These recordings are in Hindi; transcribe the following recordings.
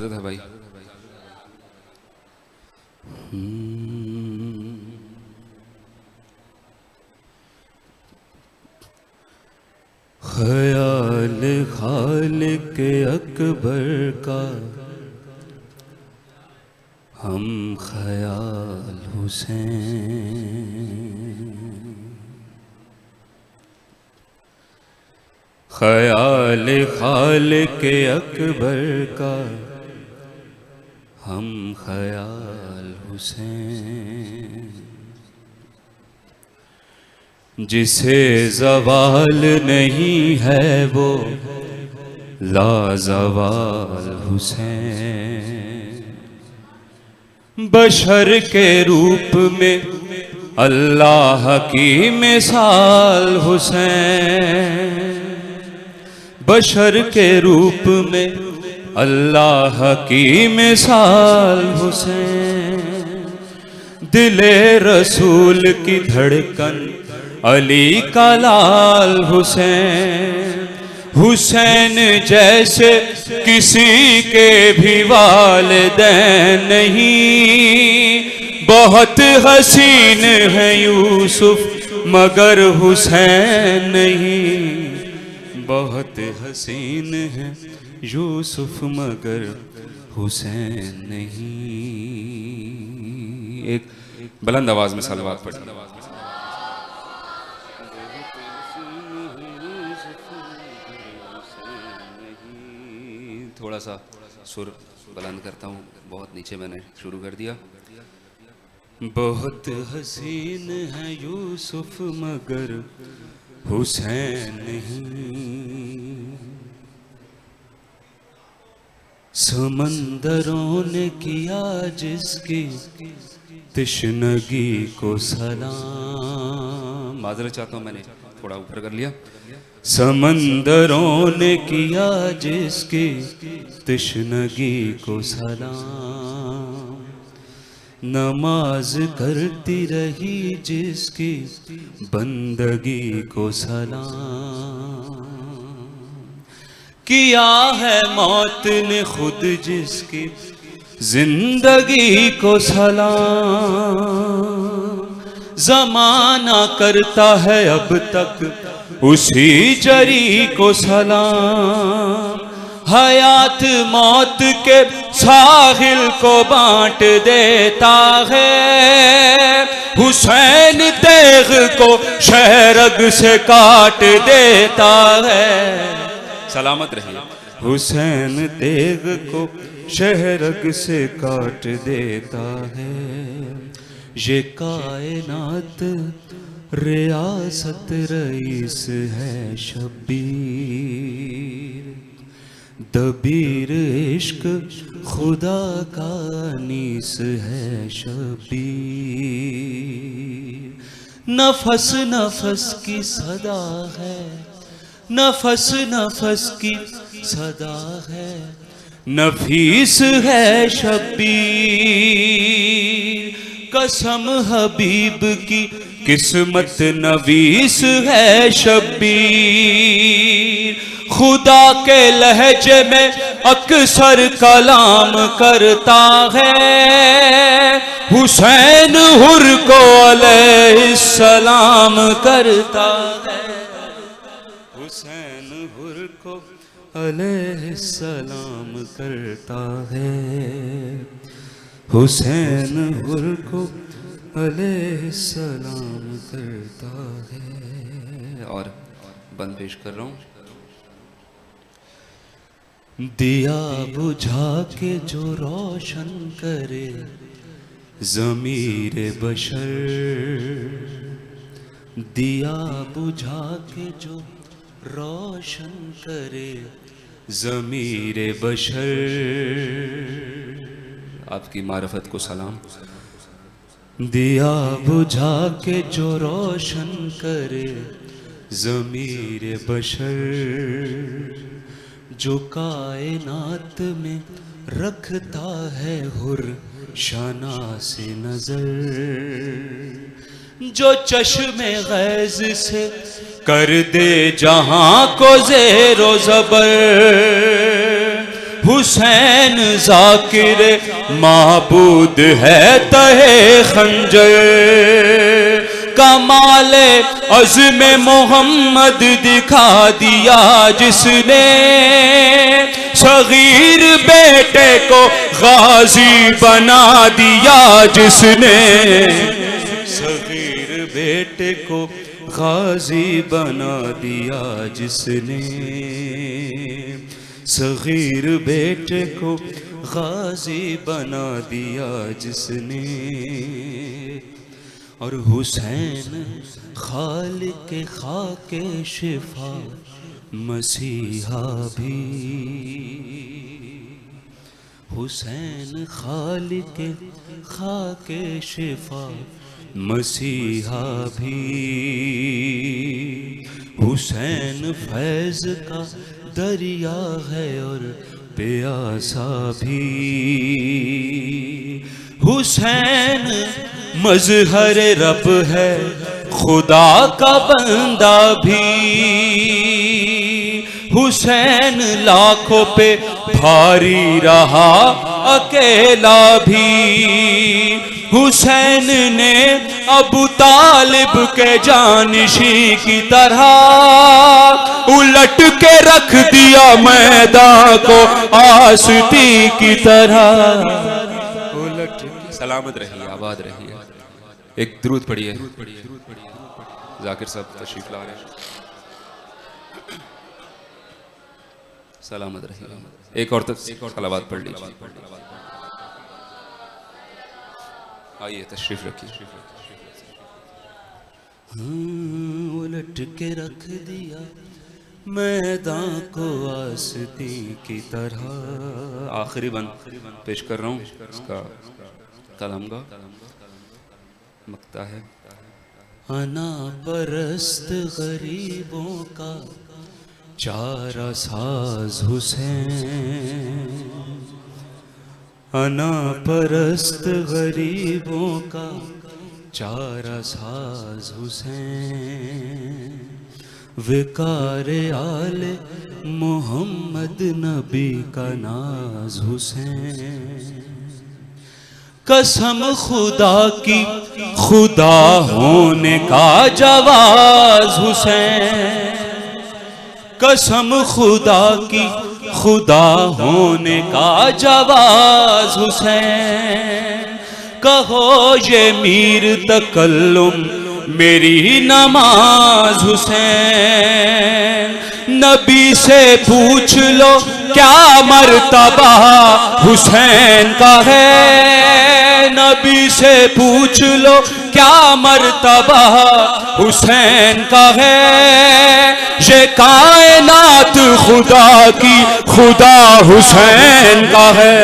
इजाजत है भाई। ख्याल खालिक अकबर का हम ख्याल हुसैन, ख्याल खालिक अकबर का हम ख्याल हुसैन, जिसे ज़वाल नहीं है वो लाज़वाल हुसैन, बशर के रूप में अल्लाह की मिसाल हुसैन, बशर के रूप में अल्लाह की मिसाल हुसैन, दिले रसूल की धड़कन अली का लाल हुसैन, हुसैन जैसे किसी के भी वालिदैन नहीं, बहुत हसीन है यूसुफ मगर हुसैन नहीं, बहुत हसीन है यूसुफ मगर हुसैन नहीं। एक बुलंद आवाज में सलवात पढ़िए। थोड़ा सा सुर बुलंद करता हूँ, बहुत नीचे मैंने शुरू कर दिया। बहुत हसीन है यूसुफ मगर हुसैन नहीं, समंदरों ने किया जिसकी तिश्नगी को सलाम, माजरत चाहता हूँ मैंने थोड़ा ऊपर कर लिया। समंदरों ने किया जिसकी तिश्नगी को सलाम, नमाज करती रही जिसकी बंदगी को सलाम, किया है मौत ने खुद जिसकी जिंदगी को सलाम, जमाना करता है अब तक उसी जरी को सलाम, हयात मौत के साहिल को बांट देता है, हुसैन तेग को शहरग से काट देता है, सलामत रहिए, हुसैन तेग को शहरग से काट देता है, ये कायनात रियासत रईस है शब्बीर, दबीर इश्क खुदा का नीस है शब्बीर, नफस नफस की सदा है, नफस नफस की सदा है, नफीस है शब्बीर, कसम हबीब की किस्मत नवीस है शब्बीर, खुदा के लहजे में अक्सर कलाम करता है, हुसैन हुर को अलैहिस्सलाम करता है, हुसैन हुर को अलैहिस्सलाम करता है, हुसैन हुर को अलैहिस्सलाम करता है। और बंद पेश कर रहा हूँ। दिया बुझा के जो रोशन करे ज़मीर बशर, दिया बुझा के जो रोशन करे ज़मीर बशर, आपकी मारफत को सलाम, दिया बुझा के जो रोशन करे ज़मीर बशर, जो कायनात में रखता है हुर शाना से नजर, जो चश्मे गैज़ से कर दे जहां को ज़ेरो ज़बर, हुसैन जाकिर माबूद है तहे खंजर। कमाले अज़्म मोहम्मद दिखा दिया जिसने, सगीर बेटे को गाजी बना दिया जिसने, सगीर बेटे को गाजी बना दिया जिसने, सगीर बेटे को गाजी बना दिया जिसने। और हुसैन खालिक खाके शिफा मसीहा भी, हुसैन खालिक खाके शिफा मसीहा भी, हुसैन फैज़ का दरिया है और प्यासा भी, हुसैन मज़हर रब है खुदा का बंदा भी, हुसैन लाखों पे भारी रहा अकेला भी, हुसैन ने अबू तालिब के जानशी की तरह उलट के रख दिया मैदान को आसती की तरह। उलट सलामत रहिए, आबाद रहिए। एक दुरूद पढ़िए, जाकिर साहब तशरीफ ला रहे हैं। सलामत रहिए। एक और सलावत पढ़ लीजिए। आइए तशरीफ रखिए। उलट के रख दिया मैदान को आसती की तरह। आखिरी बंद पेश कर रहा हूँ, इसका कलम का मक्ता है। अना परस्त गरीबों का चारा साज हुसैन, अना परस्त गरीबों का चारा साज हुसैन, विकार आले मोहम्मद नबी का नाज हुसैन। कसम खुदा की खुदा होने का जवाज हुसैन, कसम खुदा की खुदा होने का जवाज हुसैन। कहो ये मीर तकल्लुम मेरी नमाज हुसैन। नबी से पूछ लो क्या मर्तबा हुसैन का है, नबी से पूछ लो क्या मर्तबा हुसैन का है। ये कायनात खुदा की खुदा हुसैन का है।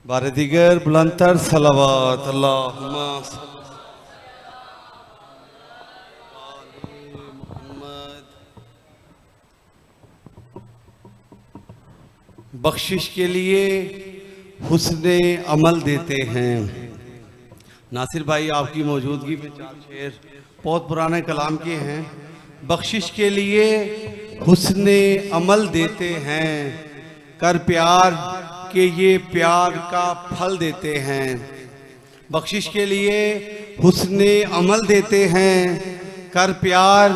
बारे दिगर बुलंदतर सलावत अल्लाहुम्मा बख्शिश के लिए हुस्ने अमल देते हैं। नासिर भाई आपकी मौजूदगी में चार शेर बहुत पुराने कलाम के हैं। बख्शिश के लिए हुस्ने अमल देते हैं, कर प्यार के ये प्यार का फल देते हैं। बख्शिश के लिए हुस्ने अमल देते हैं, कर प्यार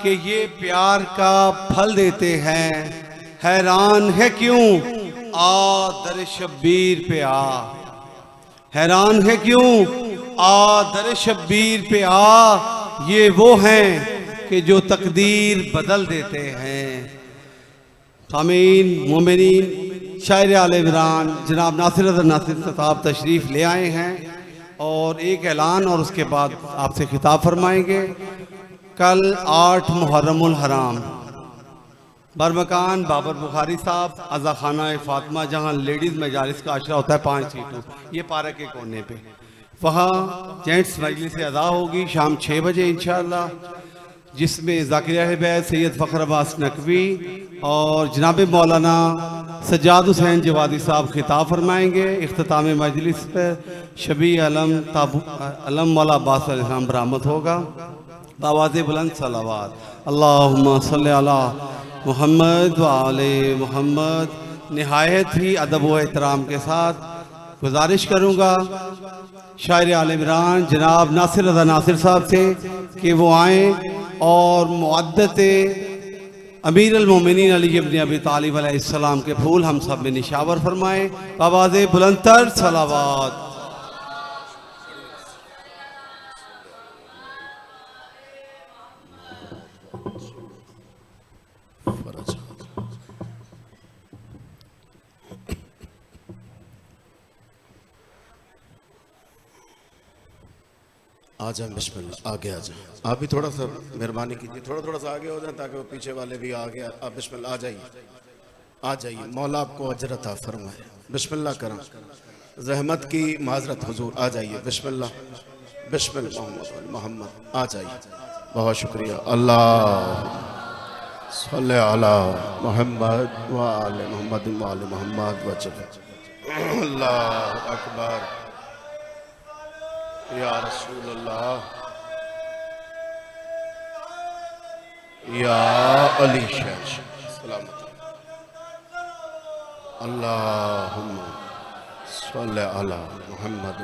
के ये प्यार का फल देते हैं। हैरान है क्यों आ दर शब्बीर पे आ, हैरान है क्यों आ दर शब्बीर पे आ। ये वो हैं कि जो तकदीर बदल देते हैं। सामीन मोमिनीन शायर आले इमरान जनाब नासिर साहब तशरीफ़ ले आए हैं और एक ऐलान और उसके बाद आपसे खिताब फरमाएंगे। कल 8 मुहर्रमुल हराम बरमकान बाबर बुखारी साहब अज़ा खाना फ़ातिमा, जहाँ लेडीज़ मजालिस का आशरा होता है 5 सीटों, ये पार्क के कोने पे, वहाँ जेंट्स मजलिस अदा होगी शाम 6 बजे इंशाअल्लाह, जिसमें ज़ाकिर बैत सैयद फ़खर अब्बास नकवी और जनाब मौलाना सज्जाद हुसैन जवादी साहब खिताब फरमाएंगे। इख्तिताम मजलिस पर शबी अलम मौला अब्बास अलैहिस्सलाम बरामद होगा। आवाज़ बुलंद सलावात अल्लाहुम्मा सल्ली अला मुहम्मद व आले मुहम्मद। निहायत ही अदब व एहतराम के साथ गुजारिश करूँगा शायर आल इमरान जनाब नासिर रज़ा नासिर साहब से कि वो आएँ और मुअद्दत अमीर अल-मोमिनीन अली इब्न अबी तालिब अलैहिस्सलाम के फूल हम सब में निशावर फरमाएँ। आवाज़ बुलंदतर सलावात। आ जाए बिस्मिल्लाह, आगे आ जाए। आप भी थोड़ा सा मेहरबानी कीजिए, थोड़ा सा आगे हो जाए ताकि वो पीछे वाले भी आगे। आप बिस्मिल्लाह आ जाइए। मौला आपको अजर अता फरमाए। बिस्मिल्लाह करम, रहमत की माजरत हुजूर, आ जाइए। बिस्मिल्लाह बिस्मिल्लाह मोहम्मद, आ जाइए। बहुत शुक्रिया। अल्लाह सल्ले अला मोहम्मद व आले मोहम्मद व आले मोहम्मद व चले। अल्लाह अकबर या रसूल अल्लाह या अली शहर सलामत। अल्लाहुम्मा सल्ले अला मुहम्मद।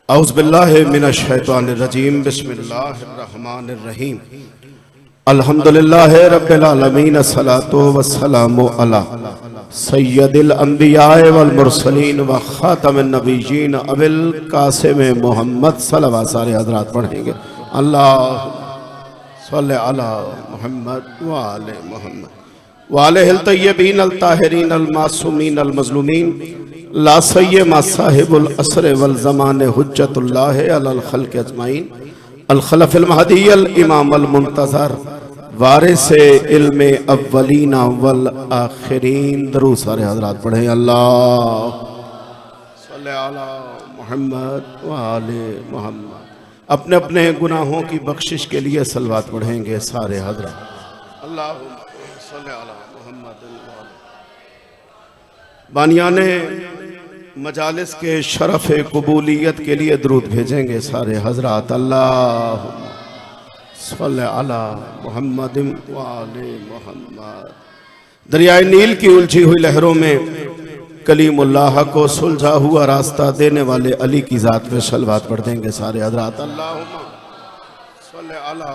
औज़ु बिल्लाहि मिनश शैतानिर रजीम। बिस्मिल्लाहिर रहमानिर रहीम। अल्हम्दुलिल्लाहि रब्बिल आलमीन। अस्सलातु वस्सलामु अला सय्यदिल अंबियाए वल मुरसलीन व खातमिन नबिय्यीन अबिल कासिम मोहम्मद सल्लल्लाहु अलैहि सारे हज़रात पढ़ेंगे। अल्लाह सल्ले अला मुहम्मद व आले मुहम्मद व आलिहिल तय्यबीन अल ताहिरीन अल मासूमीन अल मज़लूमीन ला सय्यमा साहिबुल असर वल ज़मान हुज्जतुल्लाह अलल खल्क़ अजमाइन अल खलफुल महदी अल इमाम अल मुंतज़र वारिसे इल्मे अव्वलीना वल आखिरीन। दरूद सारे हज़रात पढ़ें। अल्लाह सल्ले अला मुहम्मद व आले मुहम्मद। अपने अपने गुनाहों की बख्शिश के लिए सलवात पढ़ेंगे सारे हज़रात। अल्लाह सल्ले अला मुहम्मद व आले। बानियाने मजालिस के शरफ़ कबूलियत के लिए दरूद भेजेंगे सारे हज़रात। अल्लाह सल्ले अला मुहम्मद व आले मुहम्मद। दरियाए नील की उलझी हुई लहरों में कलीमुल्लाह को सुलझा हुआ रास्ता देने वाले अली की ज़ात पे सलवात पढ़ देंगे सारे हज़रात। अल्लाहुम्मा सल्ले अला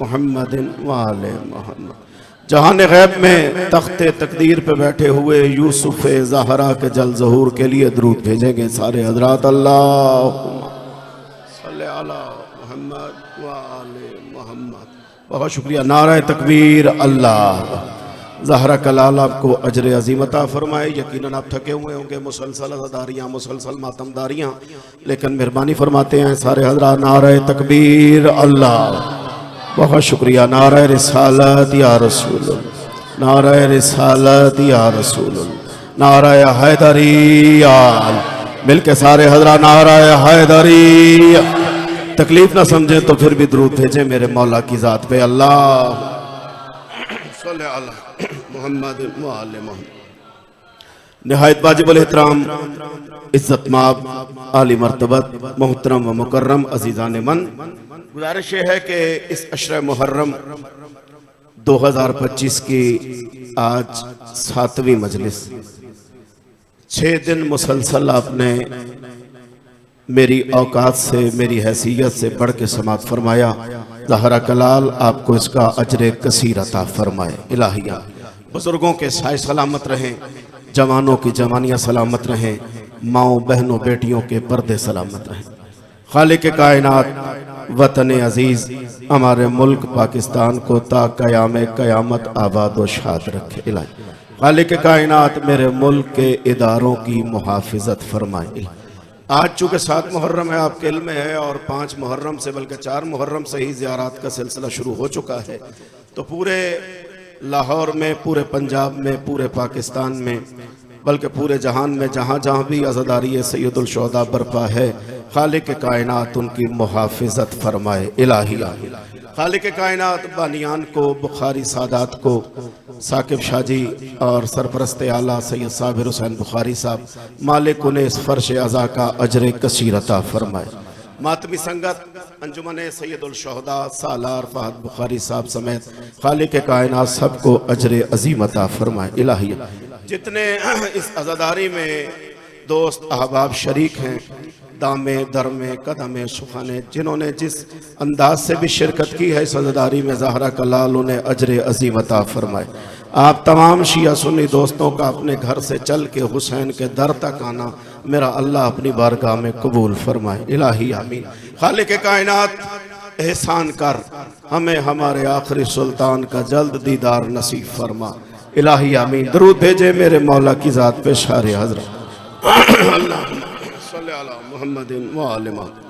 मुहम्मद व आले मुहम्मद। जहान गैब में तख्ते तकदीर पे बैठे हुए यूसुफ ज़हरा के जल ज़हूर के लिए दरूद भेजेंगे सारे हज़रात। अल्लाहुम्मा सल्ले अला मुहम्मद व आले मुहम्मद। बहुत शुक्रिया। नारा तकबीर। अल्लाह ज़हरा कलाल आपको अजर अज़ीम अता फरमाए। यकीनन आप थके हुए होंगे, मुसलसल अज़ादारियाँ, मुसलसल मातमदारियाँ, लेकिन मेहरबानी फरमाते हैं सारे हज़रात। नारा तकबीर। अल्लाह बहुत शुक्रिया। नारा रिसालत या रसूल, नारा रिसालत या रसूल, नारा हैदरी। मिल के सारे हज़रात नारा हैदरी। तकलीफ ना समझे तो फिर भी दरूद भेजें मेरे मौला की ज़ात पे। अल्लाह सल्ले अला मुहम्मद व आले मुहम्मद। निहायत वाजिबुल एहतराम इज़्ज़तमाब आली मर्तबत मोहतरम व मुकर्रम अज़ीज़ान मन, गुजारिश है कि इस अशर मुहर्रम 2025 की आज 7वीं मजलिस, 6 दिन मुसलसल आपने मेरी औकात से, मेरी हैसियत से बढ़ के समात फरमाया। ज़हरा कलाल आपको इसका अजर कसीर अता फरमाए। इलाहिया बुजुर्गों के साए सलामत रहें, जवानों की जवानियाँ सलामत रहें, माओ बहनों बेटियों के पर्दे सलामत रहें। खालिक कायनात वतन अजीज़ हमारे मुल्क पाकिस्तान को ता क़याम क़यामत आबाद व शाद रखे। इलाही खालिक कायनात मेरे मुल्क के इदारों की मुहाफ़िज़त फरमाए। आज चूँकि 7 मुहर्रम है, आपके इल्म में है, और 5 मुहर्रम से बल्कि 4 मुहर्रम से ही ज़ियारात का सिलसिला शुरू हो चुका है, तो पूरे लाहौर में, पूरे पंजाब में, पूरे पाकिस्तान में बल्कि पूरे जहान में जहाँ जहाँ भी अज़ादारी सैयदुल शुहदा बरपा है, खालिक कायनात उनकी मुहाफ़िज़त फरमाए। इलाही खालिक कायनात बानियान को, बुखारी सादात को, साकिब शाजी और सरपरस्त आला सैयद साबिर हुसैन बुखारी साहब, मालिक उन्हें इस फ़र्श अज़ा का अजर कसीर अता फरमाए। मातमी संगत अंजुमन सैयदुल शुहदा सालार फहद बुखारी साहब समेत खालिक कायनात सबको अजर अजीम अता फरमाए। इलाही जितने इस अज़ादारी में दोस्त अहबाब शरीक हैं, दामे दरमे कदमे सुखाने, जिन्होंने जिस अंदाज से भी शिरकत की है इस अज़ादारी में, ज़हरा कलाल उन्हें अजर अजीम अता फरमाए। आप तमाम शिया सुन्नी दोस्तों का अपने घर से चल के हुसैन के दर तक आना मेरा अल्लाह अपनी बारगाह में कबूल फरमाए। इलाही आमीन। खालिक कायनात एहसान कर, हमें हमारे आखिरी सुल्तान का जल्द दीदार नसीब फरमा। इलाही आमीन। दरूद भेजे मेरे मौला की ज़ात पे शारे हज़रत मोहम्मदिन व आले मोहम्मद।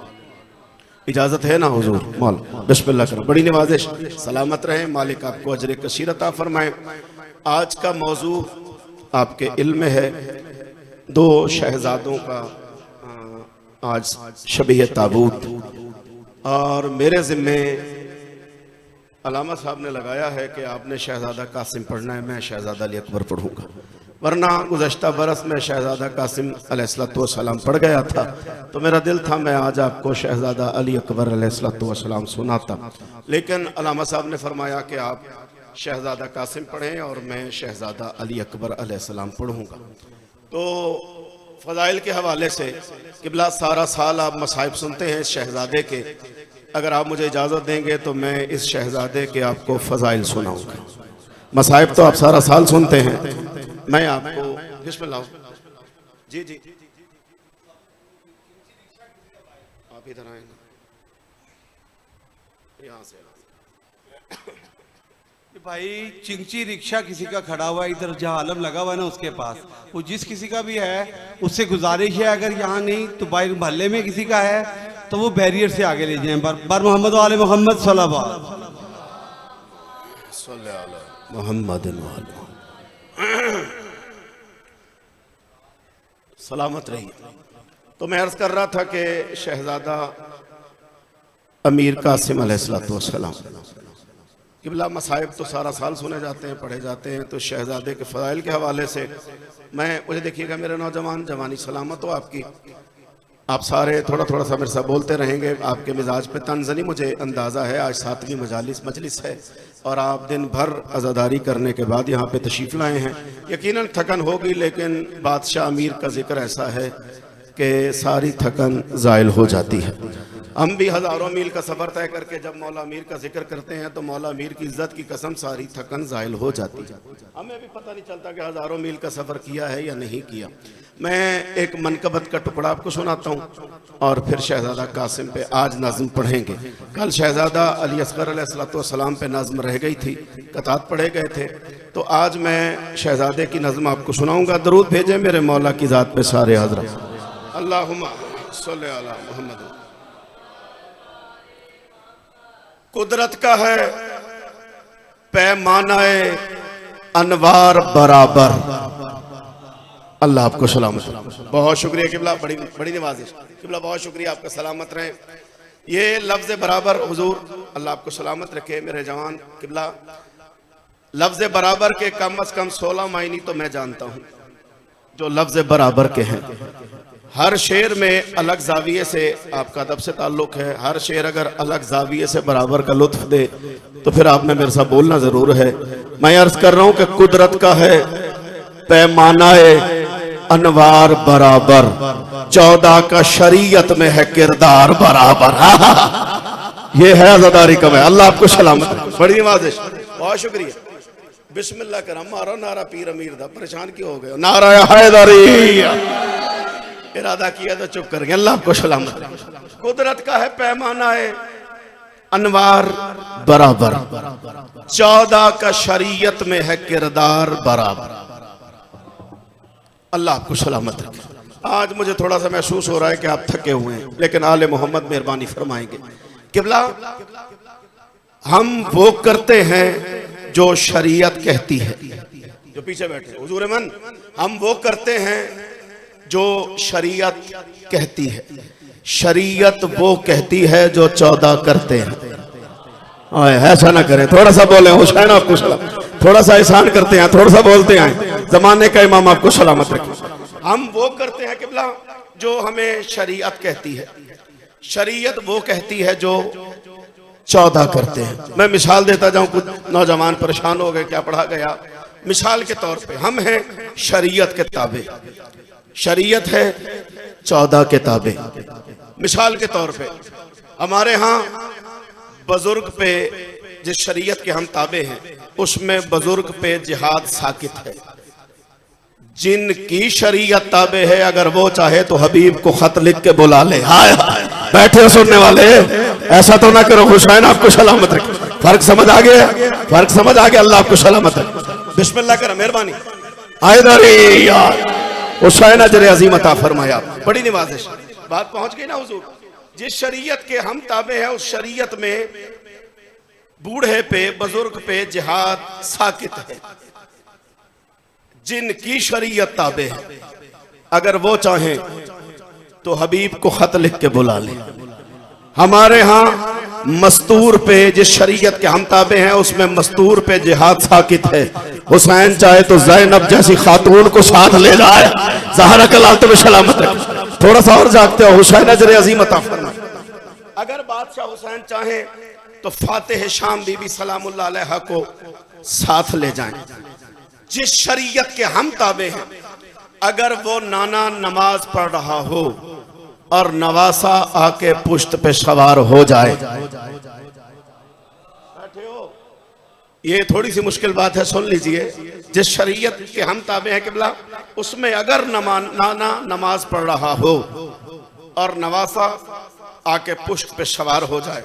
इजाज़त है ना हुजूर? मौला बिस्मिल्लाह करो। बड़ी नवाजिश, सलामत रहें, मालिक आपको अजर कसीर अता फरमाए। आज का मौजू आपके इल्म में है, दो शहजादों का आज शबीह ताबूत, और मेरे ज़िम्मे अलामा साहब ने लगाया है कि आपने शहजादा कासिम पढ़ना है, मैं शहजादा अली अकबर पढ़ूंगा, वरना गुज़श्ता बरस में शहजादा कासिम अलैहिस्सलाम पढ़ गया था, तो मेरा दिल था मैं आज आपको शहजादा अली अकबर अलैहिस्सलाम सुनाता, लेकिन अलामा साहब ने फरमाया कि आप शहजादा कासिम पढ़ें और मैं शहजादा अली अकबर अलैहिस्सलाम पढ़ूंगा। तो फ़ज़ाइल के हवाले से किबला सारा साल आप मसाइब सुनते हैं इस शहजादे के, अगर आप मुझे इजाज़त देंगे तो मैं इस शहजादे के आपको फ़ज़ाइल सुनाऊंगा। मसाइब तो आप सारा साल सुनते हैं, मैं आपको बिस्मिल्लाह जी जी आप इधर आए ना, यहाँ से भाई चिंची रिक्शा किसी का खड़ा हुआ है इधर जहाँ आलम लगा हुआ है ना उसके पास, वो जिस किसी का भी है उससे गुजारिश है अगर यहाँ नहीं तो भाई मोहल्ले में किसी का है तो वो बैरियर से आगे ले जाएं। बर मोहम्मद वाले मोहम्मद सलामत रहिए। तो मैं अर्ज कर रहा था कि शहजादा अमीर कासिम अलैहिस्सलाम किबला मसाइब तो सारा साल सुने जाते हैं, पढ़े जाते हैं, तो शहजादे के फ़ज़ाइल के हवाले से मुझे देखिएगा मेरे नौजवान, जवानी सलामत हो आपकी, आप सारे थोड़ा थोड़ा सा मेरे साथ बोलते रहेंगे, आपके मिजाज पे तंज़नी मुझे अंदाज़ा है, आज 7वीं मजलिस है और आप दिन भर अज़ादारी करने के बाद यहाँ पे तशरीफ़ लाए हैं, यकीनन थकन होगी, लेकिन बादशाह अमीर का जिक्र ऐसा है कि सारी थकन ज़ायल हो जाती है। हम भी हज़ारों मील का सफ़र तय करके जब मौला अमीर का जिक्र करते हैं तो मौला अमीर की इज़्ज़त की कसम सारी थकन ज़ायल हो जाती है। हमें भी पता नहीं चलता कि हज़ारों मील का सफ़र किया है या नहीं किया। मैं एक मनकबत का टुकड़ा आपको सुनाता हूँ और फिर शहजादा कासिम पे आज नज़्म पढ़ेंगे। कल शहजादा अली असगर अलैहिस्सलाम पे नज़्म रह गई थी, कतात पढ़े गए थे, तो आज मैं शहजादे की नज़्म आपको सुनाऊँगा। दरूद भेजें मेरे मौला की ज़ात पे सारे हज़रत। अल्लाहुम्मा सल्ली अला मुहम्मद। कुदरत का है पैमानाए अनवार बराबर। अल्लाह आपको सलामत। बहुत शुक्रिया किबला, बड़ी नवाजिश किबला, बहुत शुक्रिया, आपका सलामत रहे। ये लफ्ज़ बराबर हुजूर अल्लाह आपको सलामत रखे मेरे जवान किबला। लफ्ज़ बराबर के कम से कम 16 मायनी तो मैं जानता हूँ जो लफ्ज़ बराबर के हैं। हर शेर में अलग जाविये से आपका अदब से ताल्लुक़ है। हर शेर अगर अलग जाविये से बराबर का लुत्फ दे तो फिर आपने मेरे साथ बोलना ज़रूर है। मैं अर्ज़ कर रहा हूँ कि कुदरत का है पैमानाए अनवार बराबर, 14 का शरीयत में है किरदार बराबर। ये है अज़ादारी का। अल्लाह आपको सलामत। बड़ी नवाजिश, बहुत शुक्रिया। बिस्मिल्लाह कर, हमारा नारा पीर अमीर दा, परेशान क्यों हो गए? नारा हैदरी इरादा किया तो चुप कर गए। अल्लाह आपको सलामत। कुदरत का है पैमाना है अनवार बराबर, 14 का शरीयत में है किरदार बराबर। अल्लाह आपको सलामत रखे। आज मुझे थोड़ा सा महसूस हो रहा है कि आप थके हुए हैं, लेकिन आले मोहम्मद मेहरबानी फरमाएंगे। किबला, हम वो करते हैं जो शरीयत कहती है, जो पीछे बैठे, हुजूर मन हम वो करते हैं जो शरीयत कहती है। शरीयत वो कहती है जो 14 करते हैं। ऐसा ना करें, थोड़ा सा बोले हुसैन आपको सलाम, थोड़ा सा एहसान करते हैं, थोड़ा सा बोलते हैं, जमाने का इमाम आपको सलामत रखे। हम वो करते हैं किबला जो हमें शरीयत कहती है। शरीयत वो कहती है जो 14 करते हैं। मैं मिसाल देता जाऊं, कुछ नौजवान परेशान हो गए क्या पढ़ा गया। मिसाल के तौर पे हम हैं शरीयत के ताबे, शरीयत है 14 के ताबे। मिसाल के तौर पे हमारे यहाँ बुजुर्ग पे जिस शरीयत के हम ताबे हैं उसमें बुजुर्ग पे जिहाद साकित है। जिनकी शरीयत ताबे है अगर वो चाहे तो हबीब को खत लिख के बुला ले। हाय बैठे हो सुनने वाले, ऐसा तो ना करो। हुसैन आपको सलामत रखे। फर्क समझ आ गया, फर्क समझ आ गया। अल्लाह आपको सलामत रखे। बिस्मिल्लाह कर, मेहरबानी। आयदारी यार हुसैन अजर अजीम अता फरमाया। बड़ी नवाजिश, बात पहुंच गई ना हुजूर। जिस शरीयत के हम ताबे हैं उस शरीयत में बूढ़े पे बुजुर्ग पे जिहाद साकित है। जिनकी शरीयत ताबे है अगर वो चाहें तो हबीब को खत लिख के बुला ले। हमारे यहाँ मस्तूर पे जिस शरीयत के हम ताबे हैं उसमें मस्तूर पे जिहाद साकित है। हुसैन चाहे तो ज़ैनब जैसी खातून को साथ ले जाए। ज़हरा कलाल तो सलामत रखे। थोड़ा सा और जागते हो, हुसैन अजर अजीम अता फरमाए। अगर बादशाह हुसैन चाहे तो फातिह शाम बीबी सलामुल्लाह अलैहा को साथ ले जाएं। जिस शरीयत के हम ताबे हैं अगर वो नाना नमाज पढ़ रहा हो और नवासा आके पुश्त पे सवार हो जाए। बैठे हो, ये थोड़ी सी मुश्किल बात है, सुन लीजिए। जिस शरीयत के हम ताबे हैं किबला उसमें अगर नाना नमाज पढ़ रहा हो और नवासा आके पुश्त पे सवार हो जाए,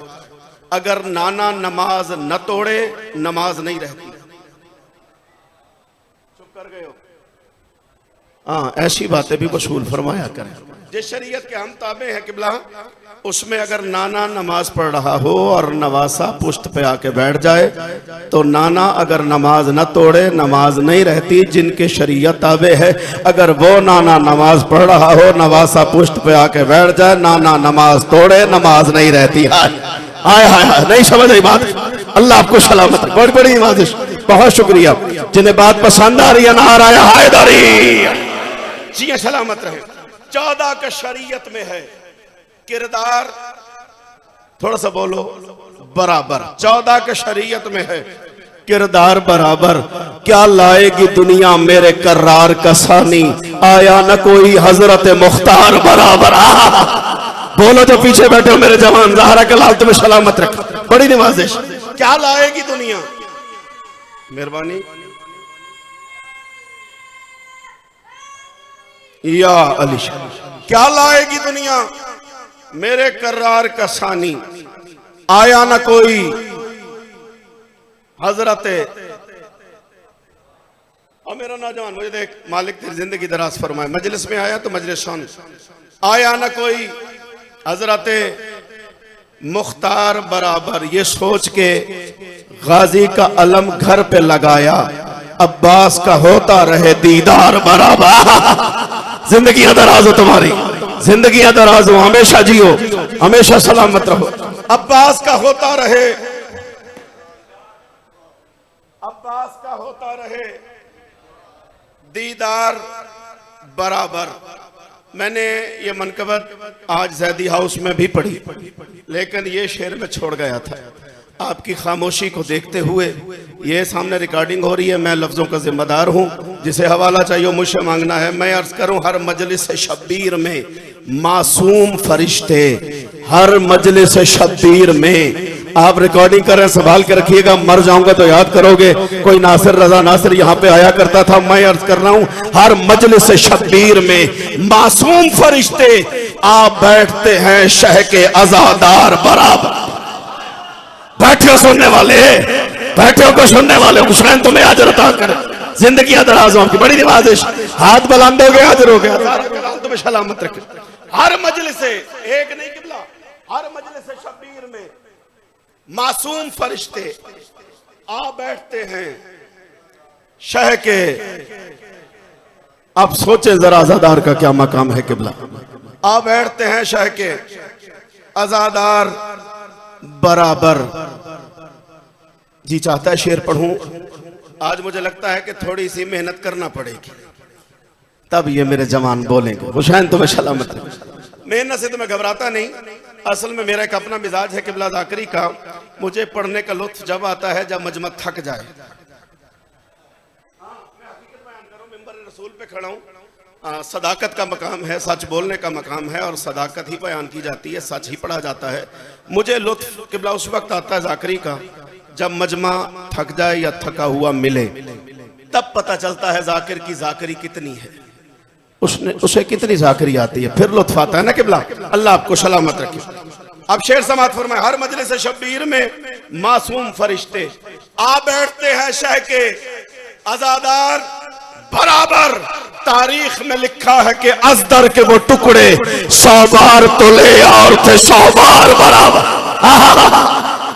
अगर नाना नमाज न तोड़े नमाज नहीं रहती। चुप कर गए हो? हाँ, ऐसी बातें भी वसूल फरमाया करें। जिस शरीयत के हम ताबे हैं किबला उसमें अगर नाना नमाज पढ़ रहा हो और नवासा पुश्त पे आके बैठ जाए तो नाना अगर नमाज न तोड़े नमाज नहीं रहती। जिनके शरीयत ताबे है अगर वो नाना नमाज पढ़ रहा हो नवासा पुश्त पे आके बैठ जाए, नाना नमाज तोड़े नमाज नहीं रहती। हाय हाय हाय, नहीं समझ आई बात। अल्लाह आपको सलामत। बड़ी बड़ी नवाजिश, बहुत शुक्रिया। जिन्हें बात पसंद आ रही है, ना आ रहा है, हायदारी जी सलामत रहे। 14 का शरीयत में है किरदार, थोड़ा सा बोलो, बराबर। 14 के शरीयत में है किरदार बराबर। क्या लाएगी दुनिया मेरे कर्रार का सानी, आया न कोई हजरत मुख्तार बराबर। बोलो जो पीछे बैठे हो मेरे जवान, ज़हरा कलाल तुम्हें सलामत रखे। बड़ी नवाजिश। क्या लाएगी दुनिया, मेहरबानी या अली, क्या लाएगी दुनिया मेरे कर्रार का सानी, आया ना कोई हजरत। और मेरा नौजवान मुझे देख, मालिक तेरी जिंदगी दराज फरमाए। मजलिस में आया तो मजलिस सुन। आया ना कोई हजरत मुख्तार बराबर, ये सोच के गाजी का अलम घर पे लगाया, अब्बास का होता रहे दीदार बराबर। जिंदगी दराज हो तुम्हारी, जिंदगी दराज हो, हमेशा जियो, हमेशा सलामत रहो। अब्बास का होता रहे, अब्बास का होता रहे दीदार बराबर। मैंने ये मनकबत आज जैदी हाउस में भी पढ़ी, लेकिन ये शेर में छोड़ गया था। आपकी खामोशी को देखते हुए ये सामने रिकॉर्डिंग हो रही है, मैं लफ्ज़ों का जिम्मेदार हूँ। जिसे हवाला चाहिए मुझसे मांगना है। मैं अर्ज करूँ, हर मजलिस शब्बीर में मासूम फरिश्ते, हर मजलिस शब्बीर में। आप रिकॉर्डिंग कर रहे हैं, संभाल के रखिएगा, मर जाऊंगा तो याद करोगे। कोई नासिर रजा नासिर यहाँ पे आया करता था। मैं अर्ज कर रहा हूँ, हर मजलिस शब्बीर में मासूम फरिश्ते आप बैठते हैं शह के अज़ादार बराबर। बैठे हो सुनने वाले, बैठे हो को सुनने वाले, हुसैन तुम्हें अजर अता करे, जिंदगी दराज हो आपकी। बड़ी नवाजिश, हाथ बुलंद हो गया, अजर हो गया, तुम्हें सलामत रखे। हर मजलिस से एक नहीं किबला, हर मजलिस शब्बीर में मासूम फरिश्ते आ बैठते हैं शह के आप सोचें जरा अजादार का क्या मकाम है किबला। आप बैठते हैं शह के अजादार बराबर। जी चाहता है शेर पढ़ूं। आज मुझे लगता है कि थोड़ी सी मेहनत करना पड़ेगी तब ये मेरे जवान बोलेंगे। हुसैन तुम्हें सलामत रहे। मेहनत से तो मैं घबराता नहीं। असल में मेरा एक अपना मिजाज है किबला जाकरी का। मुझे पढ़ने का लुत्फ जब आता है जब मजमा थक जाए। रसूल पे खड़ा हूँ। सदाकत का मकाम है, सच बोलने का मकाम है और सदाकत ही बयान की जाती है, सच ही पढ़ा जाता है। मुझे लुत्फ किबला उस वक्त आता है जाकरी का जब मजमा थक जाए या थका हुआ मिले, तब पता चलता है जाकिर की जाकरी कितनी है, उसे कितनी जाकरी आती है, फिर लुत्फ आता है ना किबला। अल्लाह आपको सलामत रखे। अब शेर समात फरमाए। हर मजलिस शब्बीर में मासूम फरिश्ते आ बैठते हैं शह के अजादार बराबर। तारीख में लिखा है कि अजदर के वो टुकड़े 100 बार तुले और थे 100 बार बराबर।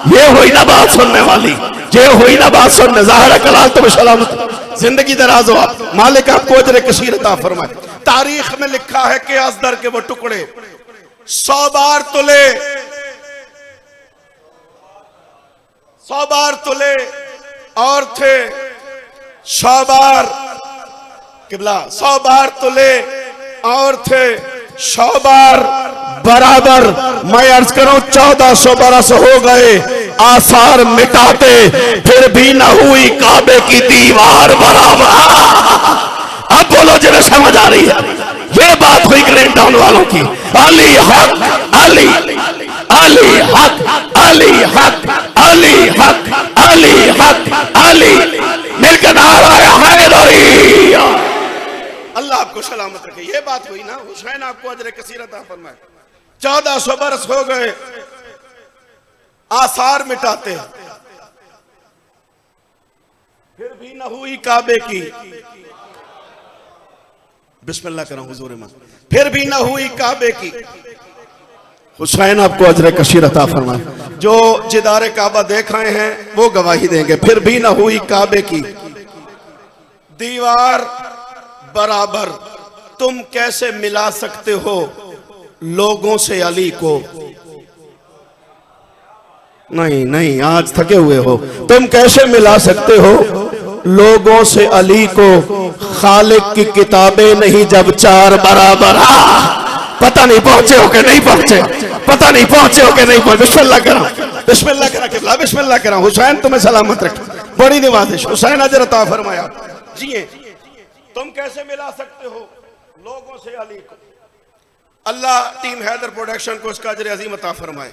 ये हुई ना बात सुनने वाली, ये हुई ना बात सुनने। ज़ाहिर कलाल तुम्हें सलामत, जिंदगी दराज हो आप, मालिक आपको अजर कसीर अता फरमाए। तारीख में लिखा है कि अजदर के वो टुकड़े 100 बार तुले, 100 बार तुले और थे 100 बार किबला, 100 बार तुले और थे 100 बार बराबर। मैं अर्ज करूं 1400 बरस हो गए आसार मिटाते, फिर भी न हुई काबे की दीवार बराबर। अब बोलो जिन्हें समझ आ रही है, ये बात हुई ग्रैंड टाउन वालों की। अली हक, अली अली हक, अली हक, अली हक, अली हक, अली मिलकर नारा हैदरी। अल्लाह आपको सलामत रखे। ये बात हुई ना। हुसैन आपको अजर कसीर अता फरमाए। 1400 बरस हो गए आसार मिटाते, फिर भी न हुई काबे की, बिस्मिल्लाह करो हुजूर में, फिर भी न हुई काबे की। हुसैन आपको अजर कसीर अता फरमाए। जो जिदारे काबा देख रहे हैं वो गवाही देंगे। फिर भी न हुई काबे की दीवार बराबर, तुम कैसे मिला सकते हो लोगों से अली को। नहीं नहीं, आज थके हुए हो। तुम कैसे मिला सकते हो लोगों से अली को, खालिक की किताबें नहीं जब 4 बराबर। पता नहीं पहुंचे हो के नहीं पहुंचे, पता नहीं पहुंचे हो के नहीं पहुंचे। बिस्मिल्लाह करा, बिस्मिल्लाह करा किबला, बिस्मिल्लाह करा। हुसैन तुम्हें सलामत रखे। बड़ी नवाजिश। हुसैन अजर अता फरमाया। जिए, तुम कैसे मिला सकते हो लोगों से अली को। अल्लाह टीम हैदर प्रोडक्शन को उसका अजर अजीम अता फरमाए,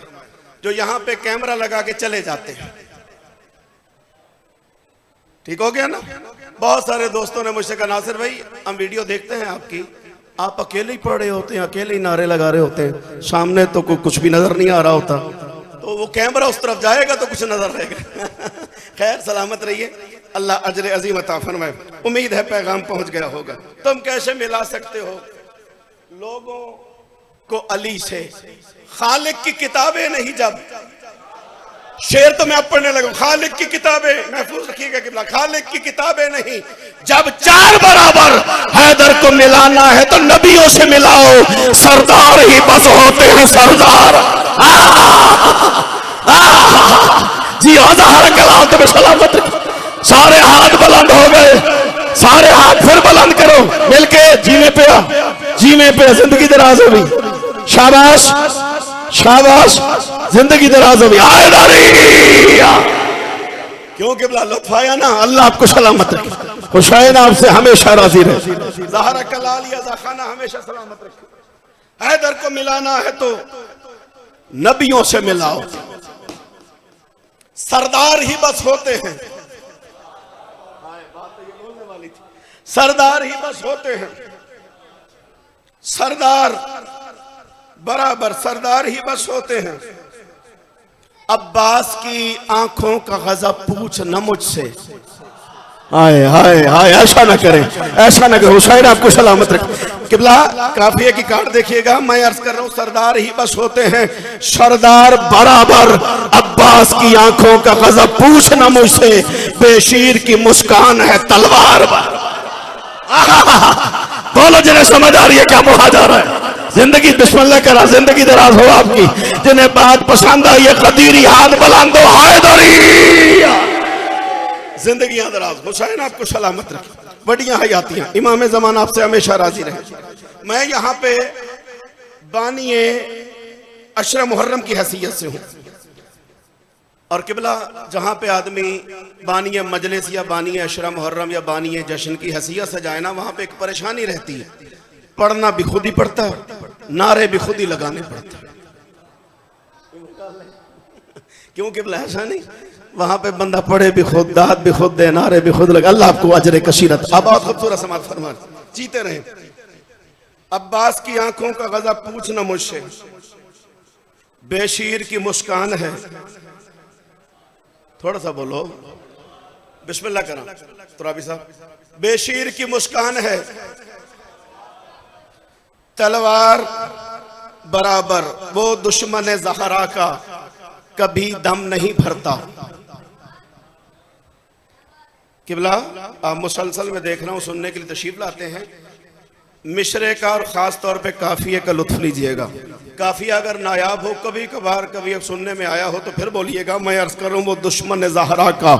जो यहां पे कैमरा लगा के चले जाते हैं। ठीक हो गया ना। बहुत सारे दोस्तों ने मुझसे कहा नासिर भाई हम वीडियो देखते हैं आपकी, आप अकेले ही पढ़ रहे होते हैं, अकेले ही नारे लगा रहे होते हैं, सामने तो कुछ भी नजर नहीं आ रहा होता, तो वो कैमरा उस तरफ जाएगा तो कुछ नजर रहेगा। खैर सलामत रहिए। अल्लाह अजर अजीम अता फरमाए। उम्मीद है पैगाम पहुंच गया होगा। तुम कैसे मिला सकते हो लोगों को अली से, खालिक की किताबें नहीं जब। शेर तो मैं अब पढ़ने लगा। खालिक की किताबें, महफूज रखिएगा किबला, खालिक की किताबें नहीं जब 4 बराबर। हैदर को मिलाना है तो नबियों से मिलाओ, सरदार ही बस होते हैं सरदार। जी हजार कलाम तुम्हें सलामत रखे। सारे हाथ बुलंद हो गए, सारे हाथ फिर बुलंद करो मिलके। जीने पे आ, जीने पे जिंदगी दराज होगी। शाबाश शाबाश, जिंदगी दराज होगी। क्यों किबला लुत्फ आया ना। अल्लाह आपको सलामत रखे। हुसैन आपसे हमेशा राजी रहे। ज़हरा कलालिया ज़खाना हमेशा सलामत रखे। हैदर को मिलाना है तो नबियों से मिलाओ, सरदार ही बस होते हैं। सरदार ही बस होते हैं, सरदार बराबर, सरदार ही बस होते हैं। अब्बास की आंखों का गजब पूछ न मुझसे, हाय हाय हाय, ऐसा ना करें, ऐसा ना करें। हुसैन आपको सलामत रखे। किबला काफिये की कार्ड देखिएगा। मैं अर्ज कर रहा हूं, सरदार ही बस होते हैं सरदार बराबर। अब्बास की आंखों का गजब पूछना मुझसे, बेशीर की मुस्कान है तलवार पर। बोलो जिन्हें समझ आ रही है क्या मुहाजा है। जिंदगी बिस्मिल्लाह करा, जिंदगी दराज हो आपकी। जिन्हें बात पसंद आई है कदीरी हाथ बुलंदो हैदरी, जिंदगी दराज। हुसैन आपको सलामत रखे, बड़ियां हयातियां। इमाम ज़मान आपसे हमेशा राजी रहे। मैं यहाँ पे बानिए अशरा मुहर्रम की हैसियत से हूँ। और किबला जहाँ पे आदमी बानिए मजलिस या बानिए अशरा मुहर्रम या बानिए जश्न की हैसियत से जाए ना, वहाँ पे एक परेशानी रहती है। पढ़ना भी खुद ही पड़ता है, नारे भी खुद ही लगाने पड़ते हैं। क्यों किबला ऐसा नहीं, वहां पे बंदा पढ़े भी खुद, दाद भी खुद दे, नारे भी खुद लगे। अल्लाह आपको अजर कसीरत। अब बहुत खूबसूरत समाज फरमा, जीते रहे। अब्बास की आंखों का गजब पूछना मुझसे, बेशीर की मुस्कान है। थोड़ा सा बोलो, बिस्मिल्लाह करा तुराबी साहब। बेशीर की मुस्कान है तलवार बराबर, वो दुश्मन ज़हरा का कभी दम नहीं भरता। किबला आप मुसलसल में देख रहा हूं, सुनने के लिए तशरीफ लाते हैं। मिशरे का और ख़ास तौर पे काफ़िये का लुत्फ लीजिएगा। काफ़िया अगर नायाब हो, कभी कभार कभी सुनने में आया हो तो फिर बोलिएगा। मैं अर्ज करूं, वो दुश्मन ज़हरा का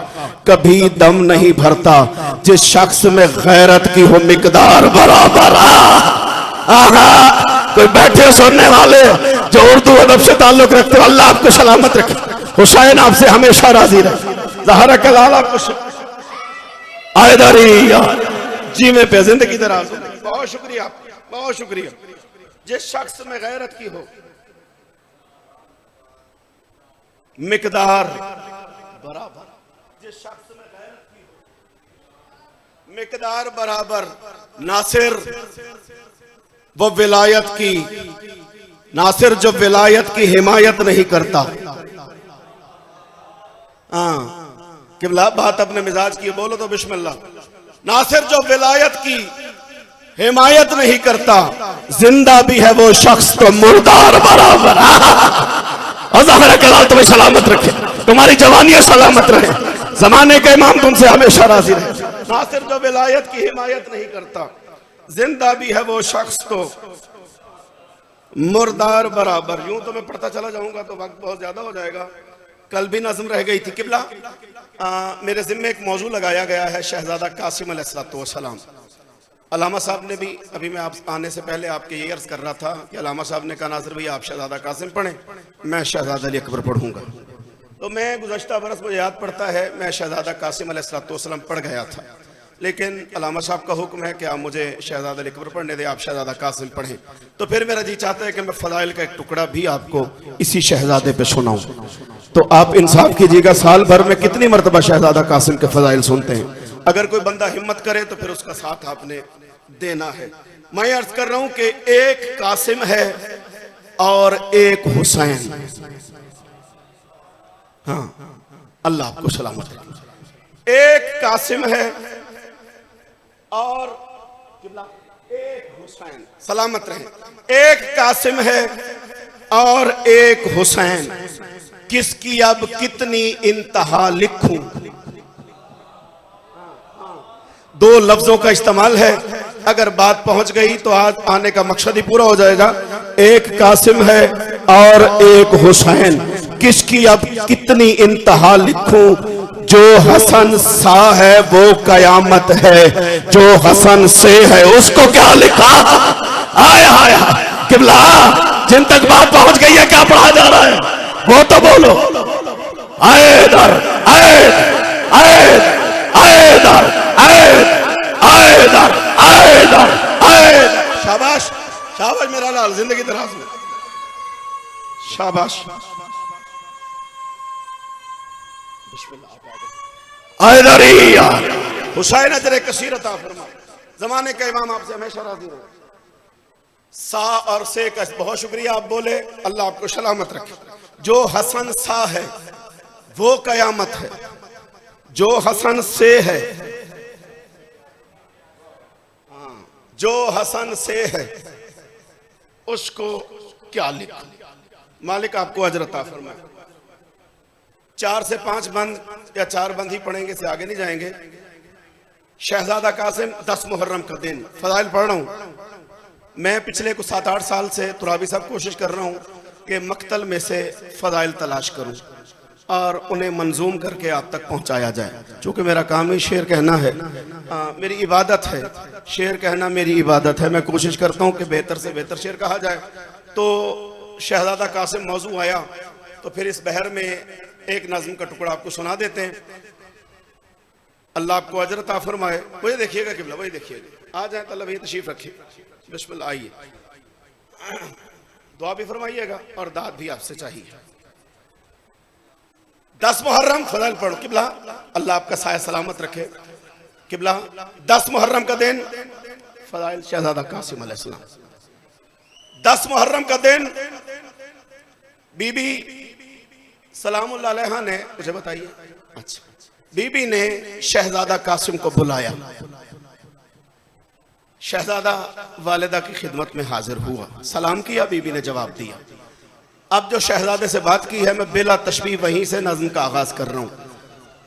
कभी दम नहीं भरता, जिस शख्स में गैरत की हो मिकदार बराबर। कोई बैठे सुनने वाले जो उर्दू अदब से ताल्लुक रखते हो, अल्लाह आपको सलामत रखे। हुसैन आपसे हमेशा राजी रहे। ज़हरा का लाल आपको आयदारी जी में पे जिंदगी दराज हो। बहुत शुक्रिया, बहुत शुक्रिया। जिस शख्स में गैरत की हो मिकदार बराबर, जिस शख्स में गैरत की हो मिकदार बराबर, नासिर वो विलायत की, नासिर जो विलायत की हिमायत नहीं करता। हाँ किबला बात अपने मिजाज की बोलो तो बिस्मिल्लाह। नासिर जो विलायत की हिमायत नहीं करता, जिंदा भी है वो शख्स तो मुर्दार बराबर। और ज़हरा का लाल तुम्हें सलामत रखे, तुम्हारी जवानी सलामत रहे, जमाने के इमाम तुमसे हमेशा राजी रहे। नासिर जो विलायत की हिमायत नहीं करता, जिंदा भी है वो शख्स तो मुर्दार बराबर। यूं तो मैं पढ़ता चला जाऊंगा तो वक्त बहुत ज्यादा हो जाएगा। कल भी नज़म रह गई थी। किबला मेरे ज़िम्मे एक मौजू लगाया गया है, शहजादा कासिम अलैहिस्सलाम। अलामा साहब ने भी, अभी मैं आप आने से पहले आपके ये अर्ज कर रहा था कि अलामा साहब ने कहा नाज़िर भैया आप शहजादा कासिम पढ़ें, मैं शहजादा अली अकबर पढ़ूंगा। तो मैं गुज़श्ता बरस मुझे याद पड़ता है, मैं शहजादा कासिम अलैहिस्सलाम पढ़ गया था, लेकिन अलामा साहब का हुक्म है कि आप मुझे शहजादा अली अकबर पढ़ने दें, आप शहजादा कासिम पढ़ें। तो फिर मेरा जी चाहता है कि मैं फ़ज़ाइल का एक टुकड़ा भी आपको इसी शहजादे पे सुनाऊं। तो आप इंसाफ कीजिएगा, साल भर में कितनी मरतबा शहजादा कासिम के फ़ज़ाइल सुनते हैं? अगर कोई बंदा हिम्मत करे तो फिर उसका साथ आपने देना है। मैं अर्ज कर रहा हूं कि एक कासिम है और एक हुसैन। हाँ अल्लाह आपको सलामत रखे। एक कासिम है और एक हुसैन, सलामत रहे। एक कासिम है और एक हुसैन, किसकी अब कितनी इंतहा लिखूं। दो लफ्जों का इस्तेमाल है, अगर बात पहुंच गई तो आज आने का मकसद ही पूरा हो जाएगा। एक कासिम है और एक हुसैन, किसकी अब कितनी इंतहा लिखूं। जो हसन सा है वो कयामत है, जो हसन से है उसको क्या लिखा। आय हाय हाय किबला, जिन तक बात पहुंच गई है क्या पढ़ा जा रहा है वो तो बोलो। आए दर आए आए आए दर आए आए दर आए दर आए। शाबाश शाबाश मेरा लाल, जिंदगी दराज में शाबाश। हुसैन अजर कसीर अता फरमा। जमाने का इमाम आपसे हमेशा राजी रहे। सा और से का बहुत शुक्रिया आप बोले, अल्लाह आपको सलामत रखे। जो हसन सा है वो कयामत है, जो हसन से है जो हसन से है उसको क्या लिखूं। मालिक आपको अजर अता फरमाए। 4 से 5 बंद या 4 बंद ही पढ़ेंगे, से आगे नहीं जाएंगे। शहजादा कासिम 10 मुहर्रम का दिन फजाइल पढ़ रहा हूँ। मैं पिछले कुछ 7-8 साल से तुराबी साहब कोशिश कर रहा हूँ कि मक्तल में से फजाइल तलाश करूँ और उन्हें मंजूम करके आप तक पहुँचाया जाए। चूँकि मेरा काम ही शेर कहना है, मेरी इबादत है, शेर कहना मेरी इबादत है। मैं कोशिश करता हूँ कि बेहतर से बेहतर शेर कहा जाए। तो शहजादा कासिम मौजू आया तो फिर इस बहर में एक नज़्म का टुकड़ा आपको सुना देते हैं। अल्लाह आपको अजर अता फरमाए। वही देखिएगा किबला, वही देखिएगा। आ जाए तलब, ये तशरीफ रखिए, बिस्मिल्लाह आइए। दुआ भी फरमाइएगा और दाद भी आपसे चाहिए। 10 मुहर्रम फजाइल पढ़ो किबला, अल्लाह आपका साया सलामत रखे। किबला 10 मुहर्रम का दिन फजाइल शहजादा कासिम अलैहिस्सलाम। 10 मुहर्रम का दिन बीबी सलामुल्लाह अलैहा ने, मुझे बताइए, अच्छा, बीबी ने शहजादा कासिम को बुलाया। शहजादा वालिदा की खिदमत में हाजिर हुआ, सलाम किया, बीबी ने जवाब दिया। अब जो शहजादे से बात की है, मैं बिला तशबीह वहीं से नज़्म का आगाज कर रहा हूँ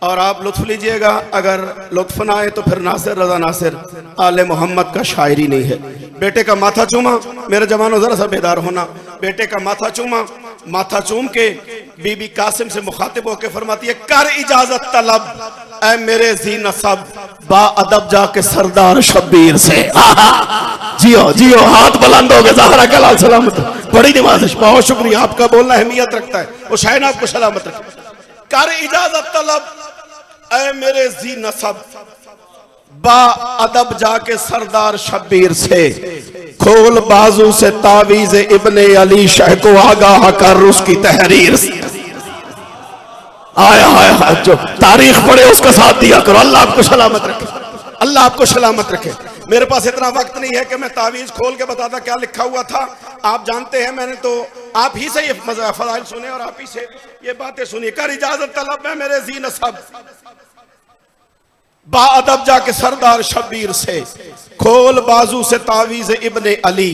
और आप लुत्फ लीजिएगा। अगर लुत्फ ना आए तो फिर नासिर रजा नासिर आले मोहम्मद का शायरी नहीं है। बेटे का माथा चूमा, मेरे जवानों जरा सा बेदार होना। बेटे का माथा चूमा, माथा चूम के बीबी कासिम से मुखातिब होकर फरमाती है, कर इजाजत तलब ऐ मेरे जी नसब, बा अदब जाके सरदार शब्बीर से। जियो जियो, हाथ बुलंद हो गए, ज़हरा का लाल सलामत। बड़ी नवाज़िश, बहुत शुक्रिया, आपका बोलना अहमियत रखता है। वो शायद आपको सलामत रखे। कर इजाजत तलब ऐ मेरे जी नसब, बा अदब जाके सरदार शब्बीर से, खोल बाजू से तावीज़ इब्ने अली, शह को आगाह कर उसकी तहरीर से। आया आया, जो तारीख पढ़े उसका साथ दिया करो। अल्लाह आपको सलामत रखे, अल्लाह आपको सलामत रखे। मेरे पास इतना वक्त नहीं है कि मैं तावीज़ खोल के बताता क्या लिखा हुआ था। आप जानते हैं, मैंने तो आप ही से ये फजाइल सुने और आप ही से ये बातें सुनी। कर इजाजत तलब है मेरे जी नसब, बाअदब जाके सरदार शब्बीर से, खोल बाजू से तावीज़ इब्ने अली,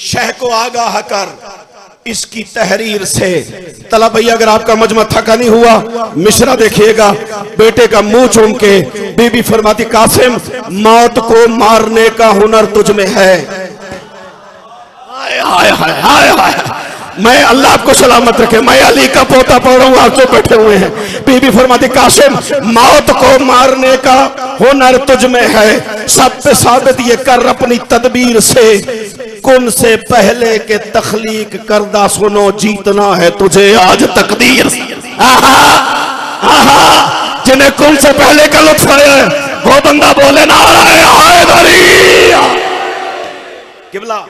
शह को आगाह कर इसकी तहरीर से। तला भैया, अगर आपका मजमा थका नहीं हुआ, मिश्रा देखिएगा। बेटे का मुंह चूम के बीबी फरमाती, कासिम मौत को मारने का हुनर तुझ में है। हाय हाय हाय हाय हाय, मैं अल्लाह आपको सलामत रखे, मैं अली का पोता पढ़ रहा हूँ, आप तो बैठे हुए हैं। बीबी फरमाती, कासिम मौत को मारने का हुनर तुझ में है, सब पे साबित ये कर अपनी तदबीर से। कुन से पहले के तख्लीक करदा सुनो, जीतना है तुझे आज तकदीर। जिन्हें कुन से पहले का लुत्फ है वो बंदा बोले नाराए हैदरी। किबला,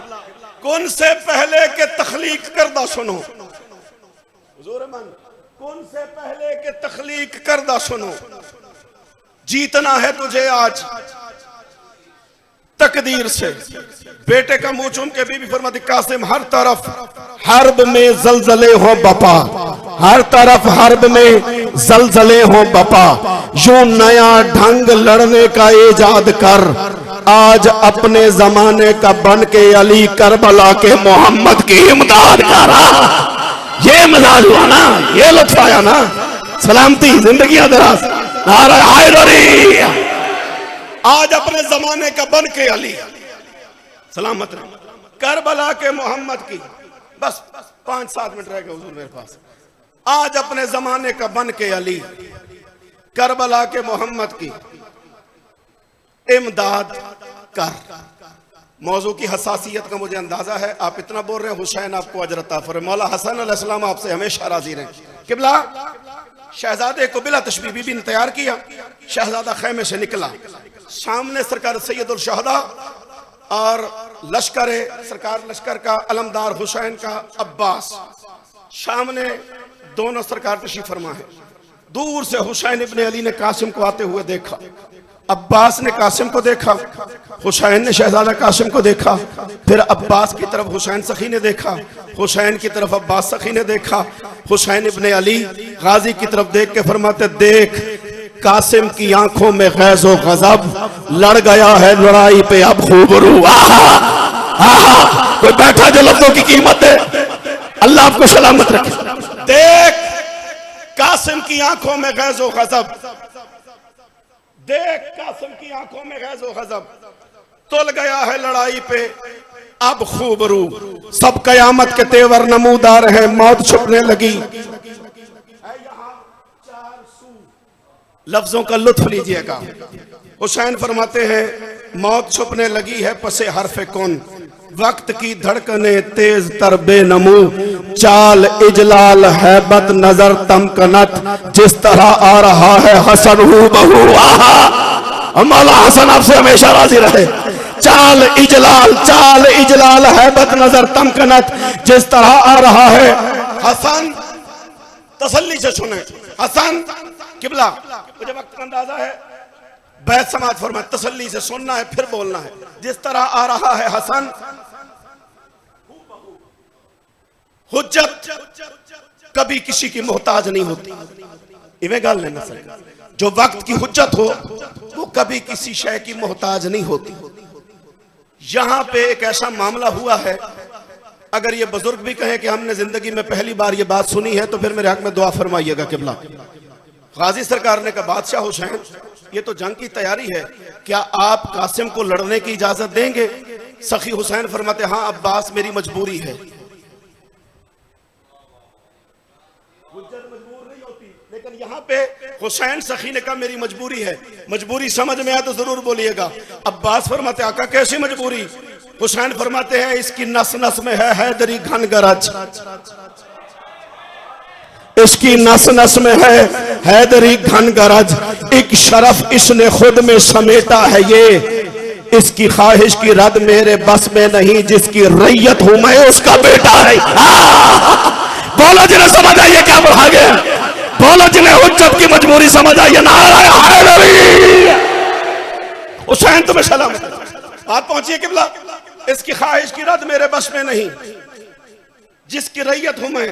कुन से पहले के तख्लीक करदा सुनो, हुजूर मन, कुन से पहले के तख्लीक करदा सुनो, जीतना है तुझे आज तकदीर से। बेटे का मुंह चूम के बीबी फरमाती, कासिम हर तरफ हर्ब में जलजले हो बपा, हर तरफ हर्ब में जलजले हो बपा, यूं नया ढंग लड़ने का इजाद कर, आज अपने जमाने का बन के अली, करबला के मोहम्मद की इमदाद कर। ये मिजाज हुआ ना, ये लुत्फ आया ना। सलामती, जिंदगी दराज, नारा हैदरी। आज अपने जमाने का बन के अली, सलामत रहे, करबला के मोहम्मद की। बस 5-7 मिनट रह गए हुजूर मेरे पास। आज अपने जमाने का बन के अली, करबला के मोहम्मद की इमदाद कर। मौजू की हसासियत का मुझे अंदाजा है। आप इतना बोल रहे हैं, हुसैन आपको अजर अता फरमाए। मौला हसन अलैहिस्सलाम आपसे हमेशा राजी रहे। किबला, शहजादे को बिला तशबीह बीबी ने तैयार किया। शहजादा खैमे से निकला, सामने सरकार सैयदुल शहदा और लश्कर सरकार लश्कर का अलमदार हुसैन का अब्बास, सामने दोनों सरकार तशरीफ फरमा है। दूर से हुसैन इब्ने अली ने कासिम को आते हुए देखा, अब्बास ने कासिम को देखा, हुसैन ने शहजादा कासिम को देखा, फिर अब्बास की तरफ हुसैन सखी ने देखा, हुसैन की तरफ अब्बास सखी ने देखा। हुसैन इब्ने अली गाजी की तरफ देख के फरमाते, देख कासिम की आंखों में गैज़ो गजब, लड़ गया है लड़ाई पे अब खूबरू। कोई बैठा जो लफ्जों की कीमत है, अल्लाह आपको सलामत रखे। देख कासिम की आंखों में गैज़ो गजब, देख कासिम की आंखों में गैज़ो गजब, तुल गया है लड़ाई पे अब खूबरू। सब कयामत के तेवर नमूदार हैं, मौत छुपने लगी। लफ्जों का लुत्फ लीजिएगा। हुसैन फरमाते हैं मौत छुपने लगी है पसे हरफे कौन, वक्त की धड़कने तेज तर बेनमू, चाल इजलाल हैबत नजर तमकनत, जिस तरह आ रहा है हसन हू बहू। मौला हसन आपसे हमेशा राजी रहे। चाल इजलाल हैबत नजर तमकनत, जिस तरह आ रहा है हसन। तसल्ली से सुने हसन किबला, मुझे वक्त का अंदाजा है, बैत समात फरमाए, तसल्ली से सुनना है फिर बोलना है। जिस तरह आ रहा है हसन, हुज्जत कभी किसी की मोहताज नहीं होती। इवें गाल लेना सर, जो वक्त की हुज्जत हो वो कभी किसी शय की मोहताज नहीं होती। यहां पे एक ऐसा मामला हुआ है, अगर ये बुजुर्ग भी कहें कि हमने जिंदगी में पहली बार ये बात सुनी है तो फिर मेरे हक में दुआ फरमाइएगा किबला। गाजी सरकार ने कहा बादशाह हुसैन ये तो जंग की तैयारी है, क्या आप कासिम को लड़ने की इजाजत देंगे? सखी हुसैन फरमाते हाँ अब्बास मेरी मजबूरी है। लेकिन यहाँ पे हुसैन सखी ने कहा मेरी मजबूरी है। मजबूरी समझ में आया तो जरूर बोलिएगा। अब्बास फरमाते आका कैसी मजबूरी? हुसैन फरमाते हैं इसकी नस नस में है हैदरी घन गरज, इसकी नस नस में है हैदरी घन गरज, एक शरफ इसने खुद में समेटा है ये, इसकी ख्वाहिश की रद मेरे बस में नहीं, जिसकी रैयत हूं मैं उसका बेटा है। बोलो जिन्हें समझ आइए क्या बढ़ा गया, बोलो जिन्हें हुज्जत की मजबूरी समझ आइए नारा हैदरी। हुसैन तुम्हें सलामत, बात पहुंची किबला। इसकी ख्वाहिश की रद मेरे बस में नहीं, जिसकी रैयत हूं मैं।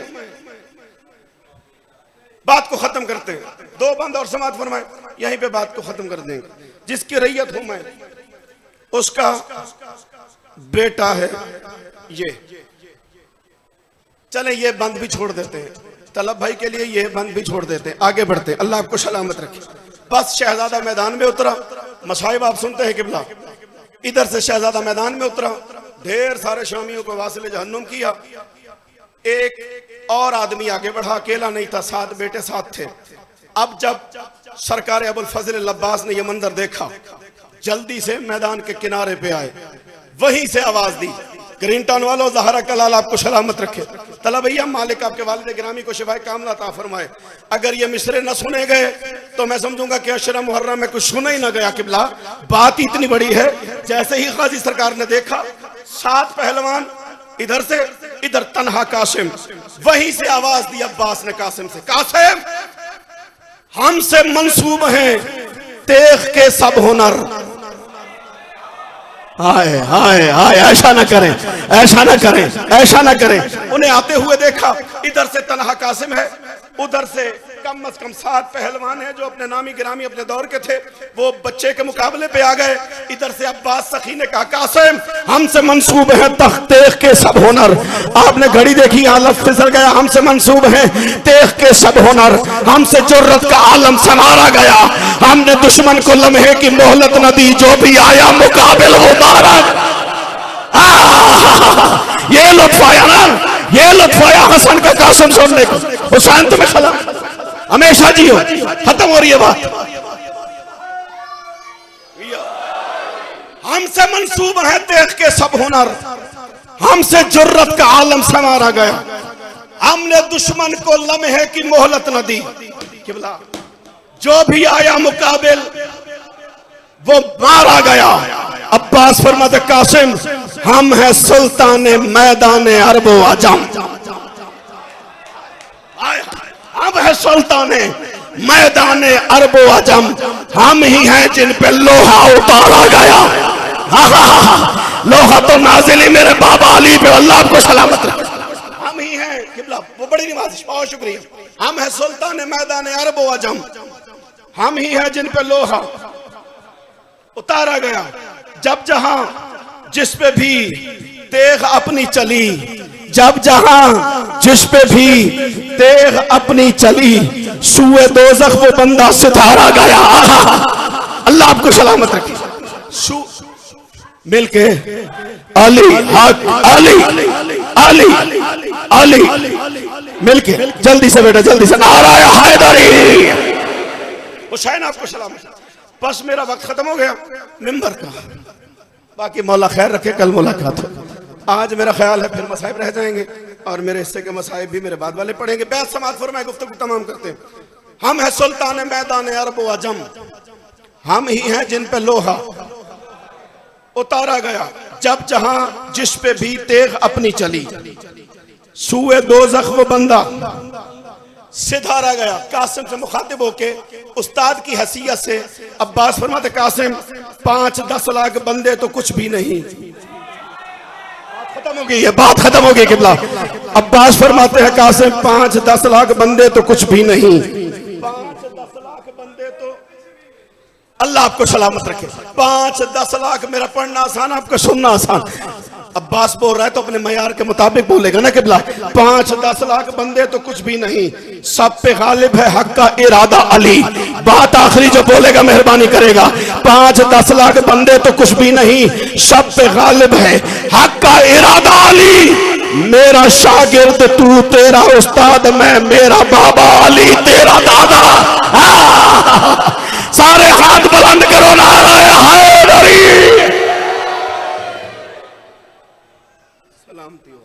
बात को खत्म करते हैं, दो बंद और समात फरमाए, यहीं पे बात को खत्म कर देंगे। जिसकी रैयत हूं मैं उसका बेटा है ये। चले ये बंद भी छोड़ देते हैं, तलब भाई के लिए ये बंद भी छोड़ देते हैं, आगे बढ़ते हैं। अल्लाह आपको सलामत रखे। बस शहजादा मैदान में उतरा, मसाइब आप सुनते हैं किबला। इधर से शहजादा मैदान में उतरा, ढेर सारे शामियों को वासिल जहन्नुम किया। एक और आदमी आगे बढ़ा, अकेला नहीं था, 7 बेटे साथ थे। अब जब सरकार अबुल फजल अब्बास ने यह मंजर देखा, जल्दी से मैदान के किनारे पे आए, वहीं से आवाज दी ग्रीन टाउन वालों ज़हरा कलाल आपको सलामत रखे। तला भैया मालिक आपके वालिद गिरामी को शिफाए कामला अता फरमाए। अगर ये मिसरे न सुने गए तो मैं समझूंगा कि अशरा मुहर्रम में कुछ सुना ही ना गया किबला। बात इतनी बड़ी है, जैसे ही गाजी सरकार ने देखा 7 पहलवान इधर से, इधर तन्हा कासिम, वहीं से आवाज दी अब्बास ने कासिम से, कासिम हमसे मंसूब हैं तेख के सब हुनर। हाय हाय हाय, ऐसा ना करें, ऐसा ना करें, ऐसा ना करें। उन्हें आते हुए देखा, इधर से तन्हा कासिम है, उधर से कम से कम 7 पहलवान हैं जो अपने नामी गिरामी अपने दौर के थे, वो बच्चे के मुकाबले पे आ गए। इधर से अब्बास सखी ने कहा कासिम हमसे मंसूब है तख्तेख के सब हुनर। आपने घड़ी देखी, यहाँ लफ्ज़ फिसल गया, हमसे मंसूब है तेख के सब हुनर, हमसे जुर्रत का आलम संवारा गया, हमने दुश्मन को लम्हे की मोहलत न दी, जो भी आया मुकाबिल वो मारा। ये लुत्फ आया ना, ये लुत्फ आया हसन का कासिम सुनने को। हुसैन तुम्हें सलाम, हमेशा जियो। खत्म हो रही है बात। हमसे मंसूब है तेख के सब हुनर, हमसे जुर्रत का आलम संवारा गया, हमने दुश्मन को लम्हे की मोहलत न दी, जो भी आया मुकाबिल वो मारा गया। अब्बास फरमाते कासिम हम है सुल्तान मैदान अरब व अजम, अब है सुल्तान मैदान अरब व अजम, हम ही हैं जिन पे लोहा उतारा गया। लोहा तो नाजिली मेरे बाबा अली पे, अल्लाह आपको सलामत रखे। हम ही हैं किबला, वो बड़ी नमाज, बहुत शुक्रिया। हम है सुल्तान मैदान अरब व अजम, हम ही हैं जिन पे लोहा उतारा गया, जब जहां जिस पे भी तेग अपनी चली, जब जहां जिस पे भी तेग अपनी चली, सूए दोज़ख वो बंदा सितारा गया। अल्लाह आपको सलामत रखे। मिलके अली हक अली अली अली मिलके जल्दी से बेटा, जल्दी से नारा हैदरी। हुसैन आपको सलामत। बस मेरा वक्त खत्म हो गया मिंबर का, बाकी मौला खैर रखे, कल मुलाकात हो। आज मेरा ख्याल है फिर मसाइब रह जाएंगे और मेरे हिस्से के मसाइब भी मेरे बाद वाले पढ़ेंगे। बैत समात फरमाए, गुफ्तगू तमाम करते हैं। हम हैं सुल्तान मैदान अरब व अजम, हम ही हैं जिन पे लोहा उतारा गया, जब जहां जिस पे भी तेग अपनी चली, सूए दोज़ख वो बंदा सिधारा गया। कासिम से मुखातिब होके उस्ताद की हैसियत से अब्बास फरमाते, कासिम 5-10 लाख बंदे तो कुछ भी नहीं। खत्म हो गई है, बात खत्म हो गई किबला। अब्बास फरमाते हैं, कासिम 5-10 लाख बंदे तो कुछ भी नहीं। 5-10 लाख बंदे तो अल्लाह आपको सलामत रखे। 5-10 लाख मेरा पढ़ना आसान, आपको सुनना आसान। अब्बास बोल रहा है तो अपने मयार के मुताबिक बोलेगा ना किबला। 5-10 लाख बंदे तो कुछ भी नहीं, सब पे गालिब है हक का इरादा अली। बात आखिरी जो बोलेगा मेहरबानी करेगा। 5-10 लाख बंदे तो कुछ भी नहीं, सब पे गालिब है हक का इरादा अली। मेरा शागिर्द तू, तेरा उस्ताद मैं, मेरा बाबा अली तेरा दादा। सारे हाथ बुलंद करो, नारा हैदरी। सलामती हो।